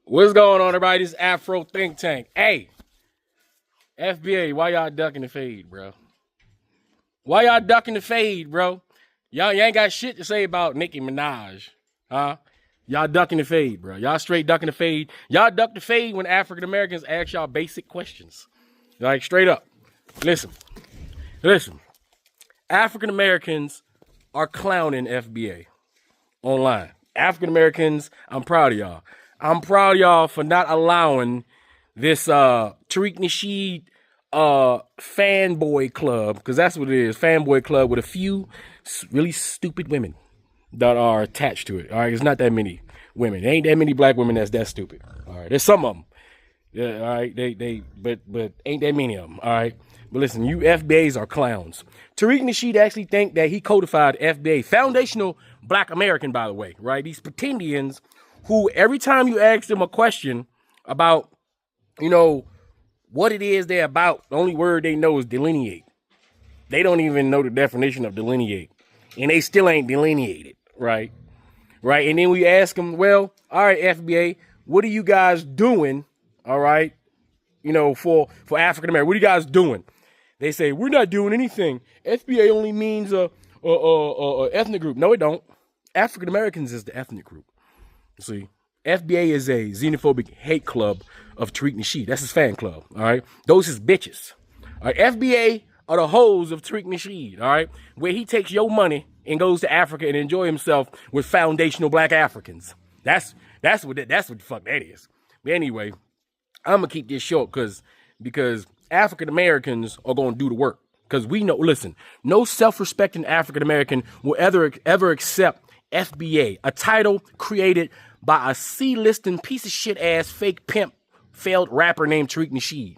What's going on, everybody? This is Afro Think Tank. Hey, FBA, why y'all ducking the fade, bro? Why y'all ducking the fade, bro? Y'all ain't got shit to say about Nicki Minaj, huh? Y'all ducking the fade, bro. Y'all straight ducking the fade. Y'all duck the fade when African Americans ask y'all basic questions. Like, straight up. Listen. African Americans are clowning FBA online. African Americans, I'm proud of y'all. I'm proud of y'all for not allowing this Tariq Nasheed fanboy club, because that's what it is, fanboy club with a few really stupid women that are attached to it. All right, it's not that many women. There ain't that many black women that's that stupid. All right, there's some of them. Yeah, all right, but ain't that many of them. All right, but listen, you FBAs are clowns. Tariq Nasheed actually think that he codified FBA, foundational Black American, by the way, right? These pretendians who every time you ask them a question about, you know, what it is they're about, the only word they know is delineate. They don't even know the definition of delineate. And they still ain't delineated, right? Right? And then we ask them, well, all right, FBA, what are you guys doing, all right, you know, for African American? What are you guys doing? They say, we're not doing anything. FBA only means a ethnic group. No, it don't. African Americans is the ethnic group. See, FBA is a xenophobic hate club of Tariq Nasheed. That's his fan club, all right? Those his bitches. All right, FBA are the hoes of Tariq Nasheed, all right? Where he takes your money and goes to Africa and enjoy himself with foundational Black Africans. That's what the fuck that is. But anyway, I'm gonna keep this short because African Americans are gonna do the work. Because we know, listen, no self-respecting African American will ever accept FBA, a title created by a C-listing piece of shit ass fake pimp failed rapper named Tariq Nasheed.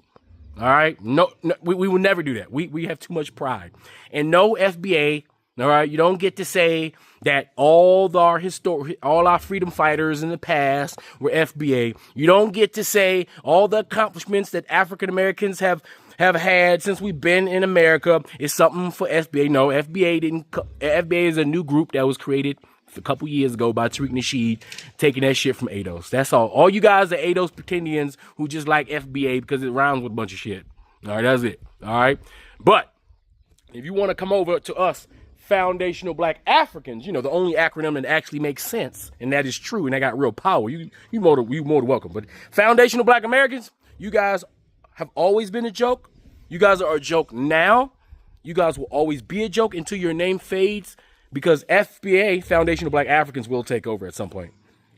All right, no, we will never do that. We have too much pride. And no, FBA, all right, you don't get to say that all our freedom fighters in the past were FBA. You don't get to say all the accomplishments that African Americans have had since we've been in America is something for FBA. No, FBA is a new group that was created a couple years ago by Tariq Nasheed, taking that shit from ADOS. That's all. All you guys are ADOS pretendians who just like FBA because it rhymes with a bunch of shit. All right, that's it. All right. But if you want to come over to us, foundational Black Africans, you know, the only acronym that actually makes sense, and that is true, and they got real power. You more than welcome. But foundational Black Americans, you guys have always been a joke. You guys are a joke now. You guys will always be a joke until your name fades, because FBA, foundational Black Africans, will take over at some point.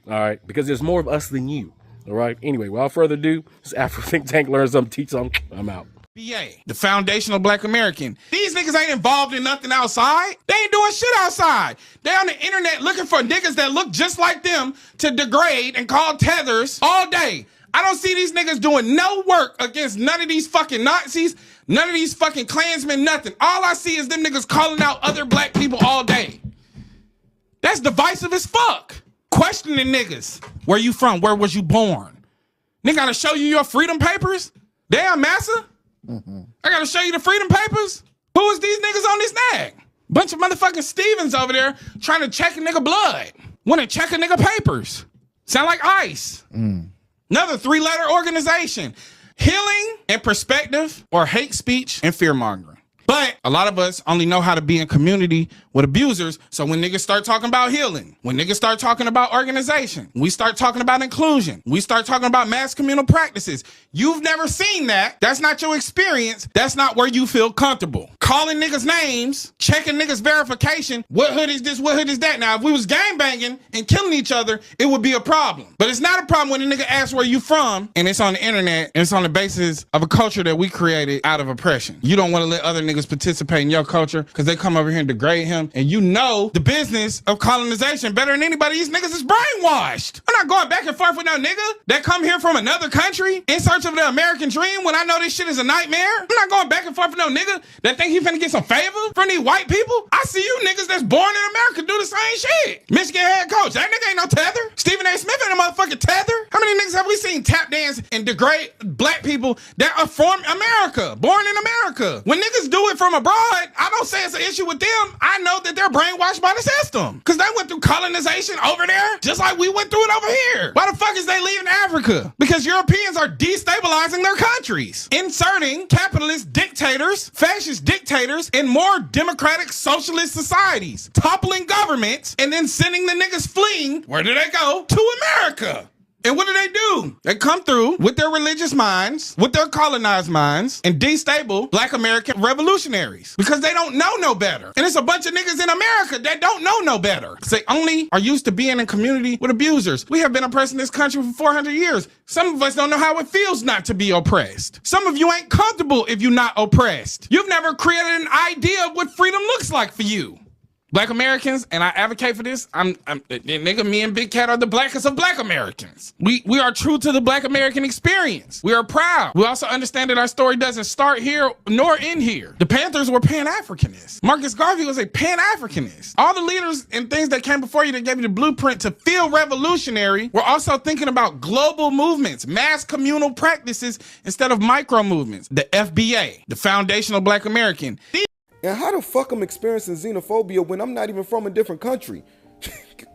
All right, because there's more of us than you. All right. Anyway, without further ado, this is Afro Think Tank. Learn something, teach something. I'm out. FBA, the foundational Black American. These niggas ain't involved in nothing outside. They ain't doing shit outside. They on the internet looking for niggas that look just like them to degrade and call tethers all day. I don't see these niggas doing no work against none of these fucking Nazis, none of these fucking Klansmen, nothing. All I see is them niggas calling out other black people all day. That's divisive as fuck. Questioning niggas. Where you from? Where was you born? Nigga gotta show you your freedom papers? Damn, massa. I gotta show you the freedom papers? Who is these niggas on this nag? Bunch of motherfucking Stevens over there trying to check a nigga blood. Wanna check a nigga papers. Sound like ICE. Another 3-letter organization. Healing and perspective, or hate speech and fear mongering. But a lot of us only know how to be in community with abusers. So when niggas start talking about healing, when niggas start talking about organization, we start talking about inclusion, we start talking about mass communal practices. You've never seen that. That's not your experience. That's not where you feel comfortable. Calling niggas names, checking niggas verification. What hood is this? What hood is that? Now, if we was gangbanging and killing each other, it would be a problem. But it's not a problem when a nigga asks where you from and it's on the internet and it's on the basis of a culture that we created out of oppression. You don't want to let other niggas participate in your culture because they come over here and degrade him. And you know the business of colonization better than anybody. These niggas is brainwashed. I'm not going back and forth with no nigga that come here from another country in search of the American dream when I know this shit is a nightmare. I'm not going back and forth with no nigga that think he finna get some favor from these white people. I see you niggas that's born in America do the same shit. Michigan head coach, that nigga ain't no tether. Stephen A. Smith ain't a motherfucking tether. How many niggas have we seen tap dance and degrade black people that are from America, born in America? When niggas do it from abroad, I don't say it's an issue with them. I know that they're brainwashed by the system because they went through colonization over there just like we went through it over here. Why the fuck is they leaving Africa? Because Europeans are destabilizing their countries, inserting capitalist dictators, fascist dictators in more democratic socialist societies, toppling governments, and then sending the niggas fleeing. Where do they go? To America. And what do? They come through with their religious minds, with their colonized minds, and destable black American revolutionaries because they don't know no better. And it's a bunch of niggas in America that don't know no better. They only are used to being in community with abusers. We have been oppressed in this country for 400 years. Some of us don't know how it feels not to be oppressed. Some of you ain't comfortable if you're not oppressed. You've never created an idea of what freedom looks like for you. Black Americans, and I advocate for this, nigga, me and Big Cat are the blackest of black Americans. We are true to the black American experience. We are proud. We also understand that our story doesn't start here nor end here. The Panthers were Pan-Africanists. Marcus Garvey was a Pan-Africanist. All the leaders and things that came before you that gave you the blueprint to feel revolutionary were also thinking about global movements, mass communal practices instead of micro movements. The FBA, the Foundational Black American. And how the fuck I'm experiencing xenophobia when I'm not even from a different country?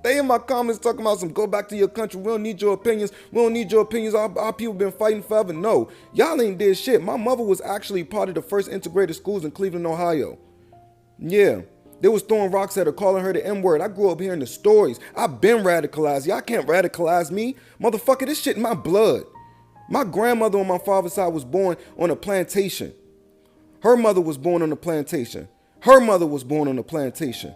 They in my comments talking about some go back to your country. We don't need your opinions. We don't need your opinions. Our people been fighting forever. No, y'all ain't did shit. My mother was actually part of the first integrated schools in Cleveland, Ohio. Yeah, they was throwing rocks at her, calling her the N-word. I grew up hearing the stories. I've been radicalized. Y'all can't radicalize me. Motherfucker, this shit in my blood. My grandmother on my father's side was born on a plantation. Her mother was born on a plantation. Her mother was born on a plantation.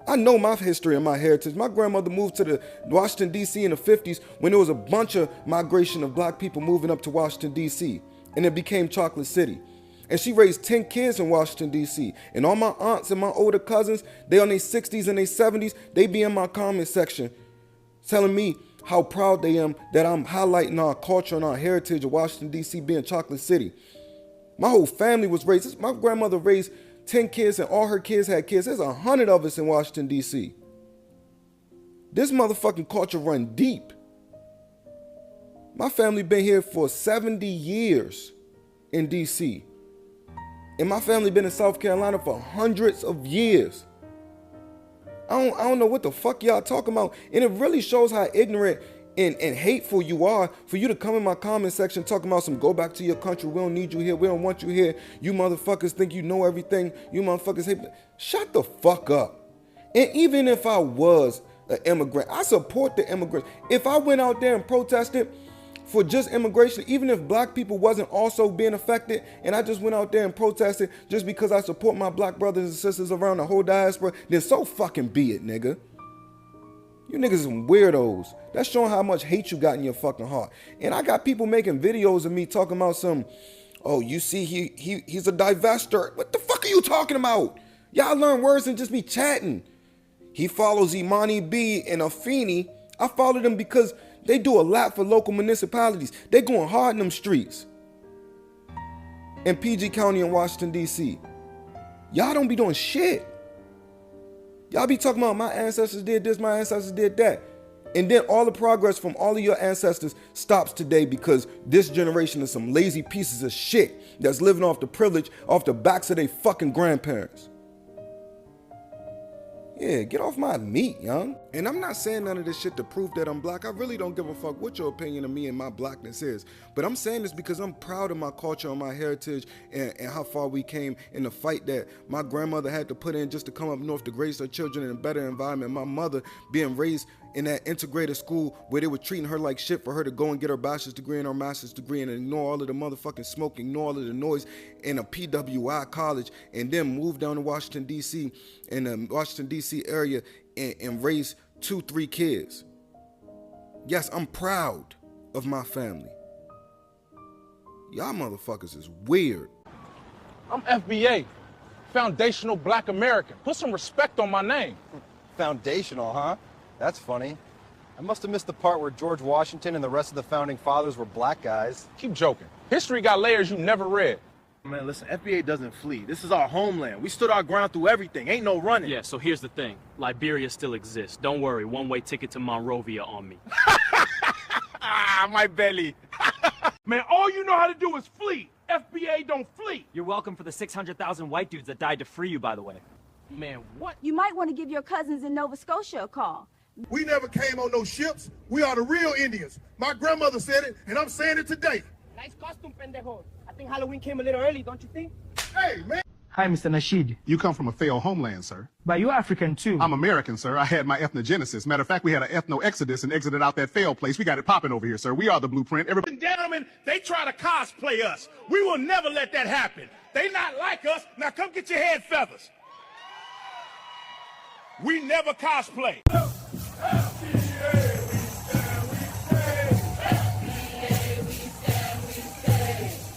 I know my history and my heritage. My grandmother moved to the Washington, D.C. in the 50s when there was a bunch of migration of black people moving up to Washington, D.C. And it became Chocolate City. And she raised 10 kids in Washington, D.C. And all my aunts and my older cousins, they on their 60s and their 70s, they be in my comment section telling me how proud they am that I'm highlighting our culture and our heritage of Washington, D.C. being Chocolate City. My whole family was raised. My grandmother raised 10 kids and all her kids had kids. There's 100 of us in Washington, D.C. This motherfucking culture run deep. My family been here for 70 years in D.C. And my family been in South Carolina for hundreds of years. I don't know what the fuck y'all talking about. And it really shows how ignorant and hateful you are for you to come in my comment section talking about some go back to your country. We don't need you here. We don't want you here. You motherfuckers think you know everything. You motherfuckers hate. Shut the fuck up. And even if I was an immigrant, I support the immigrants. If I went out there and protested for just immigration, even if black people wasn't also being affected, and I just went out there and protested just because I support my black brothers and sisters around the whole diaspora, then so fucking be it, nigga. You niggas some weirdos. That's showing how much hate you got in your fucking heart. And I got people making videos of me talking about some, oh, you see, he's a divester. What the fuck are you talking about? Y'all learn words and just be chatting. He follows Imani B and Afeni. I follow them because they do a lot for local municipalities. They going hard in them streets. In PG County in Washington, D.C. Y'all don't be doing shit. Y'all be talking about my ancestors did this, my ancestors did that. And then all the progress from all of your ancestors stops today because this generation is some lazy pieces of shit that's living off the privilege off the backs of their fucking grandparents. Yeah, get off my meat, young. And I'm not saying none of this shit to prove that I'm black. I really don't give a fuck what your opinion of me and my blackness is. But I'm saying this because I'm proud of my culture and my heritage and how far we came in the fight that my grandmother had to put in just to come up north to raise her children in a better environment. My mother being raised in that integrated school where they were treating her like shit for her to go and get her bachelor's degree and her master's degree and ignore all of the motherfucking smoke, ignore all of the noise in a PWI college, and then move down to Washington, D.C. in the Washington, D.C. area and raise 2-3 kids. Yes, I'm proud of my family. Y'all motherfuckers is weird. I'm FBA, Foundational Black American. Put some respect on my name. Foundational, huh? That's funny. I must have missed the part where George Washington and the rest of the founding fathers were black guys. Keep joking. History got layers you never read. Man, listen, FBA doesn't flee. This is our homeland. We stood our ground through everything. Ain't no running. Yeah, so here's the thing. Liberia still exists. Don't worry, one-way ticket to Monrovia on me. My belly. Man, all you know how to do is flee. FBA don't flee. You're welcome for the 600,000 white dudes that died to free you, by the way. Man, what? You might want to give your cousins in Nova Scotia a call. We never came on no ships. We are the real Indians. My grandmother said it, and I'm saying it today. Nice costume, pendejo. I think Halloween came a little early, don't you think? Hey, man. Hi, Mr. Neeshed. You come from a failed homeland, sir. But you're African too. I'm American, sir. I had my ethnogenesis. Matter of fact, we had an ethno-exodus and exited out that failed place. We got it popping over here, sir. We are the blueprint. Everybody. Gentlemen, they try to cosplay us. We will never let that happen. They not like us. Now come get your head feathers. We never cosplay.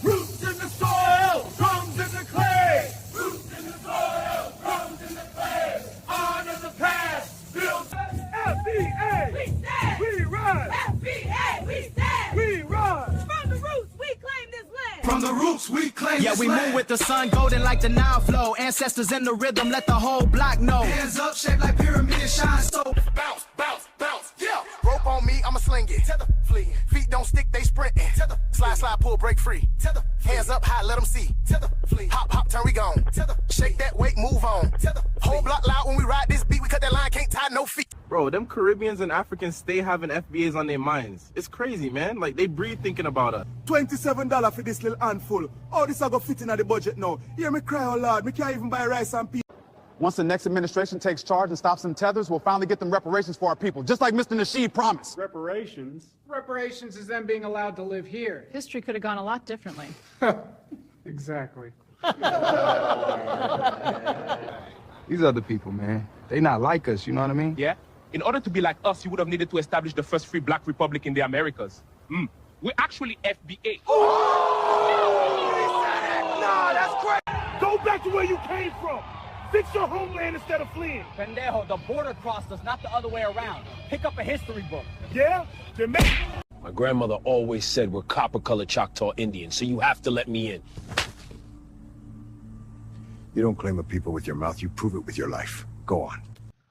Roots in the soil, drums in the clay. Roots in the soil, drums in the clay. Honor the past, build FBA. We stand! We rise. FBA, we stand! We rise. From the roots, we claim this land! From the roots, we claim Yeah, this we land. move with the sun, golden like the Nile flow. Ancestors in the rhythm, let the whole block know. Hands up, shaped like pyramid, shine so. Bounce, bounce, bounce, yeah. Rope on me, I'ma sling it. Tether, flee. Feet don't stick, they sprinting. Tether, slide, slide, pull, break free. Tether, hands up high, let them see. Tether, flee. Hop, hop, turn, we gone. Tether, shake that weight, move on. Tether, whole block loud when we ride this beat. We cut that line, can't tie no feet. Bro, them Caribbeans and Africans stay having FBAs on their minds. It's crazy, man. Like, they breathe thinking about us. $27 for this little handful. Oh, this I go fit in the budget now. Hear me cry, oh Lord. Me can't even buy rice and peas. Once the next administration takes charge and stops them tethers, we'll finally get them reparations for our people, just like Mr. Neeshed promised. Reparations? Reparations is them being allowed to live here. History could have gone a lot differently. Exactly. These other people, man, they not like us, you know what I mean? Yeah? In order to be like us, you would have needed to establish the first free black republic in the Americas. We're actually FBA. Nah, that's great. Go back to where you came from. Fix your homeland instead of fleeing. Pendejo, the border crossed us, not the other way around. Pick up a history book. Yeah? Jamaica. My grandmother always said we're copper-colored Choctaw Indians, so you have to let me in. You don't claim a people with your mouth, you prove it with your life. Go on.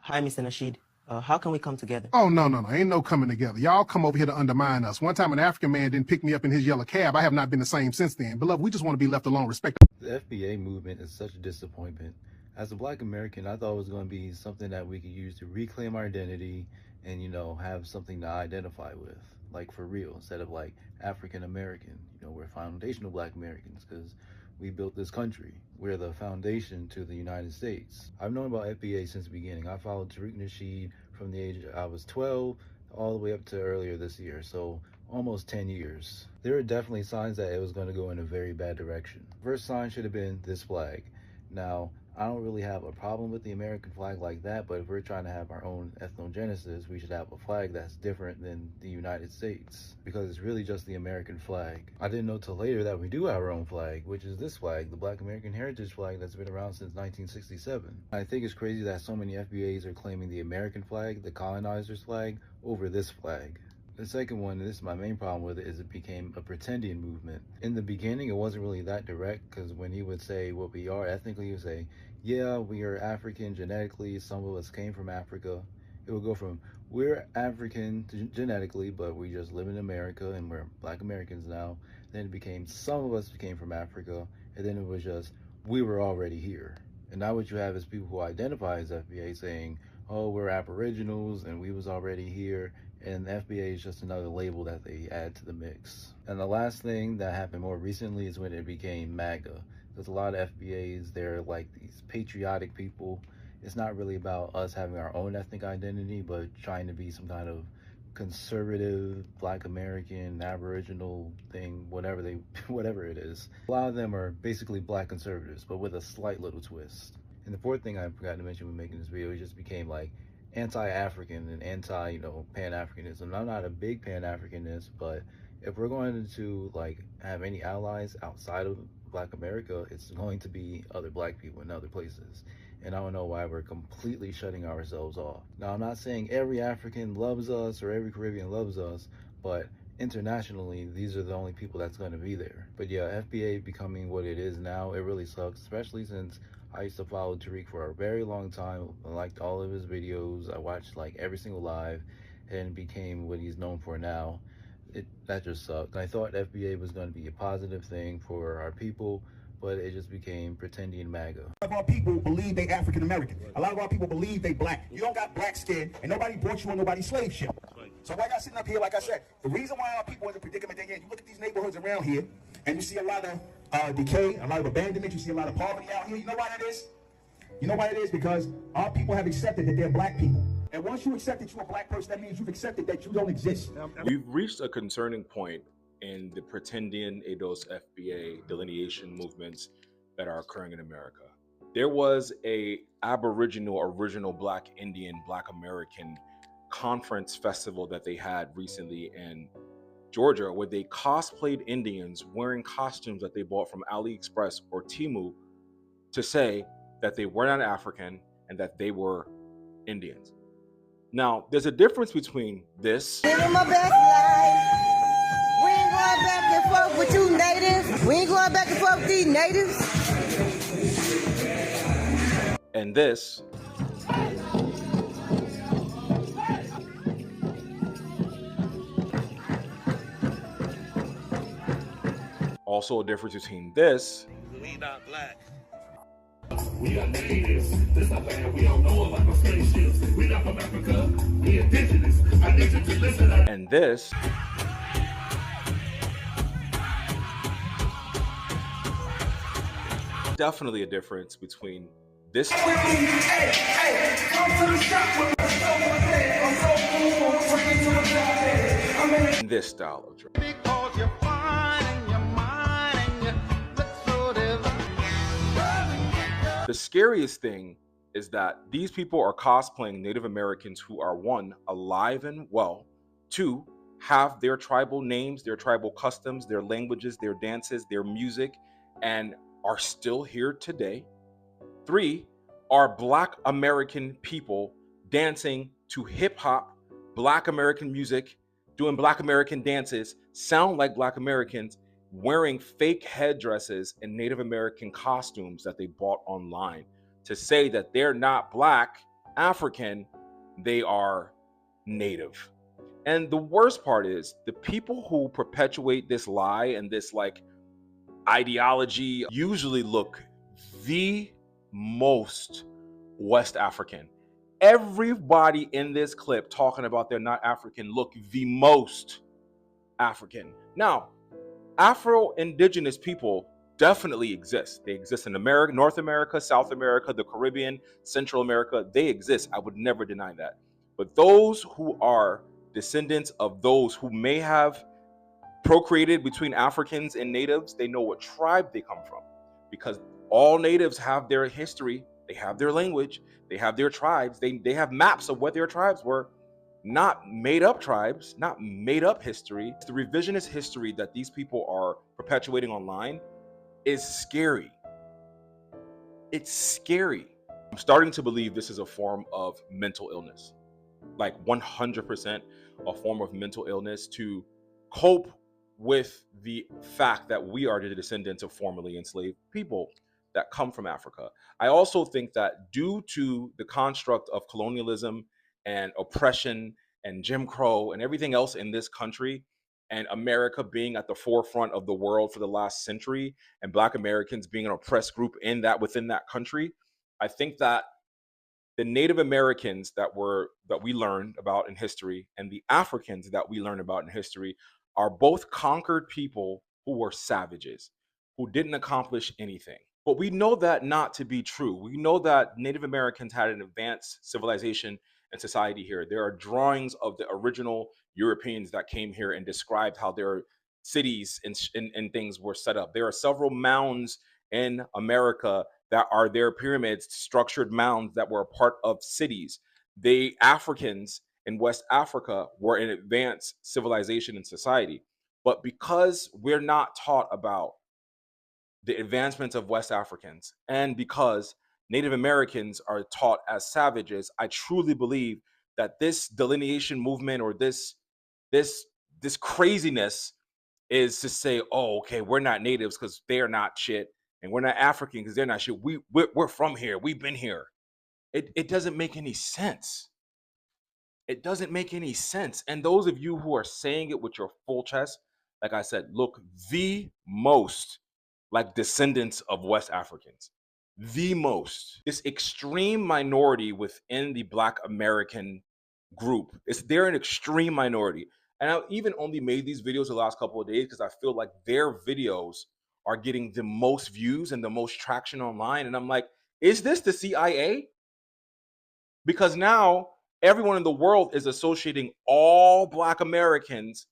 Hi, Mr. Neeshed. How can we come together? Oh, no. Ain't no coming together. Y'all come over here to undermine us. One time an African man didn't pick me up in his yellow cab. I have not been the same since then. Beloved, we just want to be left alone. Respect. The FBA movement is such a disappointment. As a black American, I thought it was going to be something that we could use to reclaim our identity and, you know, have something to identify with, like for real, instead of like African American. You know, we're foundational black Americans because we built this country. We're the foundation to the United States. I've known about FBA since the beginning. I followed Tariq Neeshed from the age I was 12 all the way up to earlier this year, so almost 10 years. There are definitely signs that it was going to go in a very bad direction. First sign should have been this flag. Now, I don't really have a problem with the American flag like that, but if we're trying to have our own ethnogenesis, we should have a flag that's different than the United States, because it's really just the American flag. I didn't know till later that we do have our own flag, which is this flag, the Black American Heritage flag that's been around since 1967. I think it's crazy that so many FBAs are claiming the American flag, the colonizer's flag, over this flag. The second one, and this is my main problem with it, is it became a pretending movement. In the beginning, it wasn't really that direct, because when he would say what we are ethnically, he would say, yeah, we are African genetically, some of us came from Africa. It would go from, we're African genetically, but we just live in America and we're Black Americans now. Then it became, some of us came from Africa, and then it was just, we were already here. And now what you have is people who identify as FBA saying, oh, we're Aboriginals and we was already here. And the FBA is just another label that they add to the mix. And the last thing that happened more recently is when it became MAGA. There's a lot of FBAs, they're like these patriotic people. It's not really about us having our own ethnic identity, but trying to be some kind of conservative, Black American, Aboriginal thing, whatever it is. A lot of them are basically Black conservatives, but with a slight little twist. And the fourth thing I forgot to mention when making this video, it just became like anti-African and anti, you know, Pan-Africanism. I'm not a big Pan-Africanist, but if we're going to like have any allies outside of Black America, it's going to be other Black people in other places. And I don't know why we're completely shutting ourselves off. Now, I'm not saying every African loves us or every Caribbean loves us, but internationally, these are the only people that's going to be there. But yeah, FBA becoming what it is now, it really sucks, especially since I used to follow Tariq for a very long time. I liked all of his videos. I watched like every single live, and became what he's known for now. that just sucked. I thought FBA was going to be a positive thing for our people, but it just became pretending MAGA. A lot of our people believe they African American. A lot of our people believe they black. You don't got black skin, and nobody brought you on nobody's slave ship. So why y'all sitting up here, like I said, the reason why our people in the predicament they're in, you look at these neighborhoods around here, and you see a lot of decay, a lot of abandonment, you see a lot of poverty out here. You know why that is? You know why it is? Because our people have accepted that they're black people. And once you accept that you're a black person, that means you've accepted that you don't exist. We've reached a concerning point in the pretending ADOS FBA delineation movements that are occurring in America. There was a Aboriginal, original Black Indian, Black American conference festival that they had recently in Georgia, where they cosplayed Indians wearing costumes that they bought from AliExpress or Temu to say that they were not African and that they were Indians. Now, there's a difference between this. Living my best life. We ain't going back and forth with you natives. We ain't going back and forth with these natives. And this. Also a difference between this. We not black. We are natives. This not land we don't know about no spaceships. We not from Africa. We indigenous. I need you to listen. And this. Definitely a difference between this and this style of dress. The scariest thing is that these people are cosplaying Native Americans who are, one, alive and well, two, have their tribal names, their tribal customs, their languages, their dances, their music, and are still here today. Three, are Black American people dancing to hip hop, Black American music, doing Black American dances, sound like Black Americans, wearing fake headdresses and Native American costumes that they bought online to say that they're not Black African, they are Native. And the worst part is the people who perpetuate this lie and this like ideology usually look the most West African. Everybody in this clip talking about they're not African look the most African. Now, Afro-Indigenous people definitely exist. They exist in America, North America, South America, the Caribbean, Central America. They exist. I would never deny that. But those who are descendants of those who may have procreated between Africans and natives, they know what tribe they come from, because all natives have their history, they have their language, they have their tribes, they have maps of what their tribes were. Not made up tribes, not made up history. The revisionist history that these people are perpetuating online is scary. It's scary. I'm starting to believe this is a form of mental illness, like 100% a form of mental illness to cope with the fact that we are the descendants of formerly enslaved people that come from Africa. I also think that due to the construct of colonialism and oppression and Jim Crow and everything else in this country, and America being at the forefront of the world for the last century, and Black Americans being an oppressed group in that within that country, I think that the Native Americans that we learned about in history and the Africans that we learned about in history are both conquered people who were savages, who didn't accomplish anything. But we know that not to be true. We know that Native Americans had an advanced civilization and society here. There are drawings of the original Europeans that came here and described how their cities and things were set up. There are several mounds in America that are their pyramids, structured mounds that were a part of cities. The Africans in West Africa were an advanced civilization and society. But because we're not taught about the advancements of West Africans, and because Native Americans are taught as savages, I truly believe that this delineation movement or this craziness is to say, oh, okay, we're not natives because they're not shit, and we're not African because they're not shit. We're from here. We've been here. It doesn't make any sense. It doesn't make any sense. And those of you who are saying it with your full chest, like I said, look the most like descendants of West Africans. The most. This extreme minority within the Black American group. They're an extreme minority. And I even only made these videos the last couple of days because I feel like their videos are getting the most views and the most traction online. And I'm like, is this the CIA? Because now everyone in the world is associating all Black Americans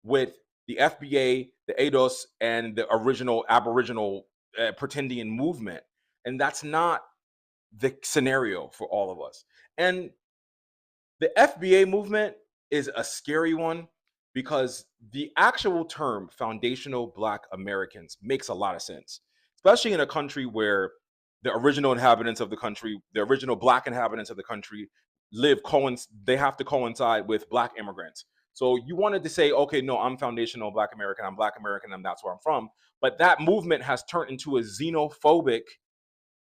with the FBA, the ADOS, and the original Aboriginal Pretendian movement. And that's not the scenario for all of us. And the FBA movement is a scary one because the actual term foundational Black Americans makes a lot of sense, especially in a country where the original inhabitants of the country, the original Black inhabitants of the country they have to coincide with Black immigrants. So you wanted to say, okay, no, I'm foundational Black American, I'm Black American, and that's where I'm from. But that movement has turned into a xenophobic,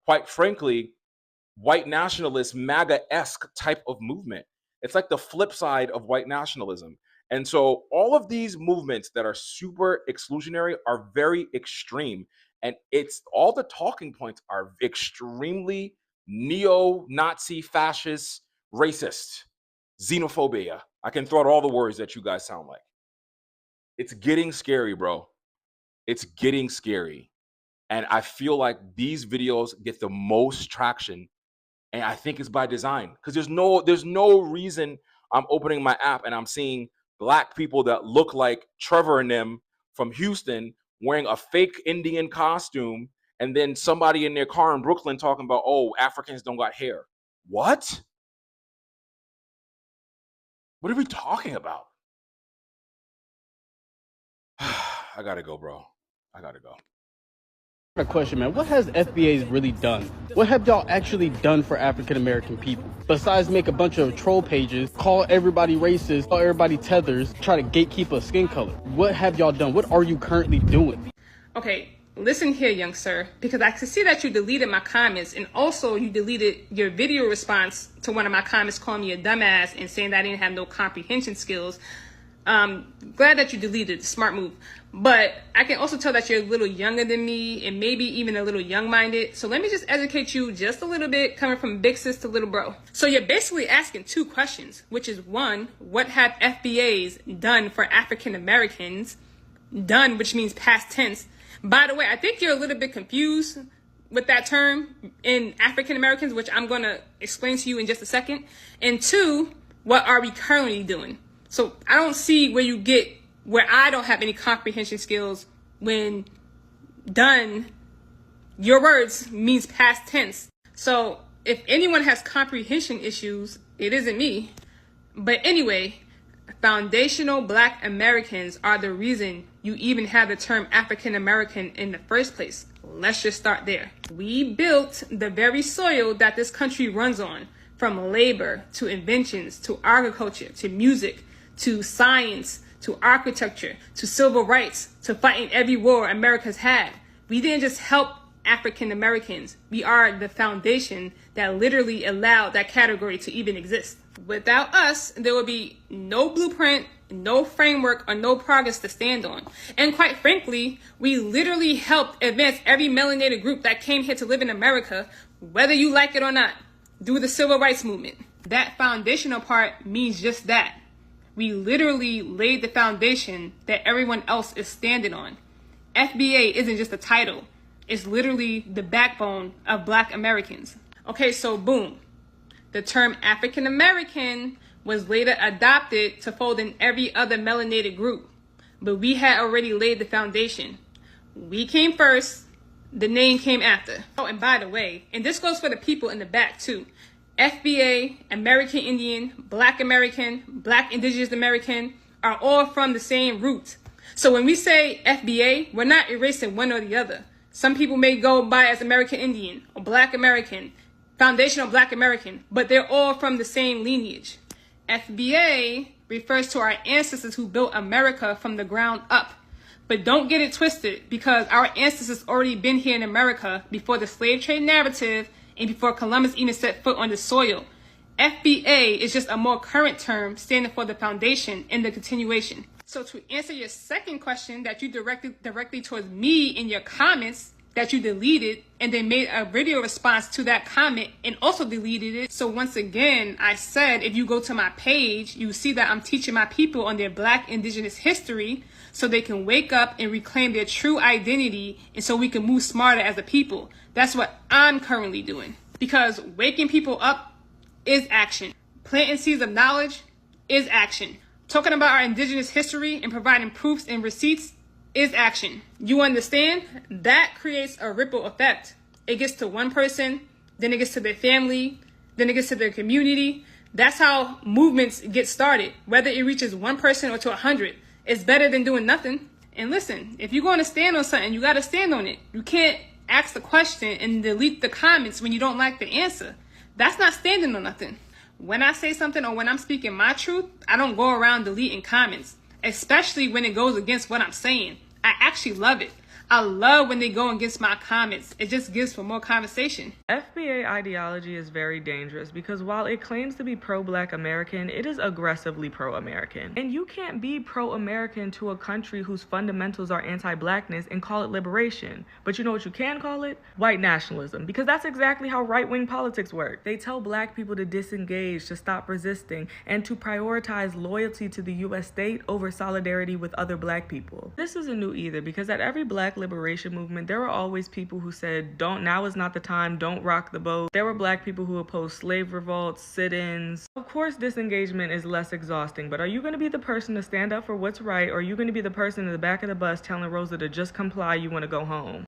quite frankly, white nationalist, MAGA-esque type of movement. It's like the flip side of white nationalism. And so all of these movements that are super exclusionary are very extreme. And it's all the talking points are extremely neo-Nazi, fascist, racist, xenophobia. I can throw out all the words that you guys sound like. It's getting scary, bro. It's getting scary. And I feel like these videos get the most traction. And I think it's by design because there's no reason I'm opening my app and I'm seeing Black people that look like Trevor and them from Houston wearing a fake Indian costume, and then somebody in their car in Brooklyn talking about, oh, Africans don't got hair. What? What are we talking about? I gotta go, bro. I gotta go. A question, man. What has FBA's really done? What have y'all actually done for African American people? Besides make a bunch of troll pages, call everybody racist, call everybody tethers, try to gatekeep a skin color. What have y'all done? What are you currently doing? Okay, listen here, young sir, because I can see that you deleted my comments, and also you deleted your video response to one of my comments calling me a dumbass and saying that I didn't have no comprehension skills. Glad that you deleted it. Smart move. But I can also tell that you're a little younger than me and maybe even a little young-minded. So let me just educate you just a little bit, coming from big sis to little bro. So you're basically asking two questions, which is one, what have FBAs done for African Americans? Done, which means past tense. By the way, I think you're a little bit confused with that term in African Americans, which I'm going to explain to you in just a second. And two, what are we currently doing? So I don't see where I don't have any comprehension skills when done, your words means past tense. So if anyone has comprehension issues, it isn't me. But anyway, foundational Black Americans are the reason you even have the term African American in the first place. Let's just start there. We built the very soil that this country runs on, from labor to inventions to agriculture to music to science to architecture to civil rights to fighting every war America's had. We didn't just help African Americans. We are the foundation that literally allowed that category to even exist. Without us, there would be no blueprint, no framework, or no progress to stand on. And quite frankly, we literally helped advance every melanated group that came here to live in America, whether you like it or not, through the civil rights movement. That foundational part means just that. We literally laid the foundation that everyone else is standing on. FBA isn't just a title. It's literally the backbone of Black Americans. Okay, so boom. The term African American was later adopted to fold in every other melanated group. But we had already laid the foundation. We came first, the name came after. Oh, and by the way, and this goes for the people in the back too. FBA, American Indian, Black American, Black Indigenous American are all from the same root. So when we say FBA, we're not erasing one or the other. Some people may go by as American Indian or Black American, foundational Black American, but they're all from the same lineage. FBA refers to our ancestors who built America from the ground up. But don't get it twisted, because our ancestors already been here in America before the slave trade narrative and before Columbus even set foot on the soil. FBA is just a more current term standing for the foundation and the continuation. So to answer your second question that you directed directly towards me in your comments that you deleted and then made a video response to that comment and also deleted it. So once again, I said, if you go to my page, you see that I'm teaching my people on their Black indigenous history so they can wake up and reclaim their true identity and so we can move smarter as a people. That's what I'm currently doing. Because waking people up is action. Planting seeds of knowledge is action. Talking about our indigenous history and providing proofs and receipts is action. You understand? That creates a ripple effect. It gets to one person, then it gets to their family, then it gets to their community. That's how movements get started. Whether it reaches one person or to 100, it's better than doing nothing. And listen, if you're going to stand on something, you got to stand on it. You can't ask the question and delete the comments when you don't like the answer. That's not standing on nothing. When I say something or when I'm speaking my truth, I don't go around deleting comments, especially when it goes against what I'm saying. I actually love it. I love when they go against my comments. It just gives for more conversation. FBA ideology is very dangerous because while it claims to be pro-Black American, it is aggressively pro-American. And you can't be pro-American to a country whose fundamentals are anti-Blackness and call it liberation. But you know what you can call it? White nationalism. Because that's exactly how right-wing politics work. They tell Black people to disengage, to stop resisting, and to prioritize loyalty to the U.S. state over solidarity with other Black people. This isn't new either because at every Black liberation movement, there were always people who said, now is not the time, don't rock the boat. There were Black people who opposed slave revolts, sit-ins. Of course, disengagement is less exhausting, but are you going to be the person to stand up for what's right, or are you going to be the person in the back of the bus telling Rosa to just comply, you want to go home?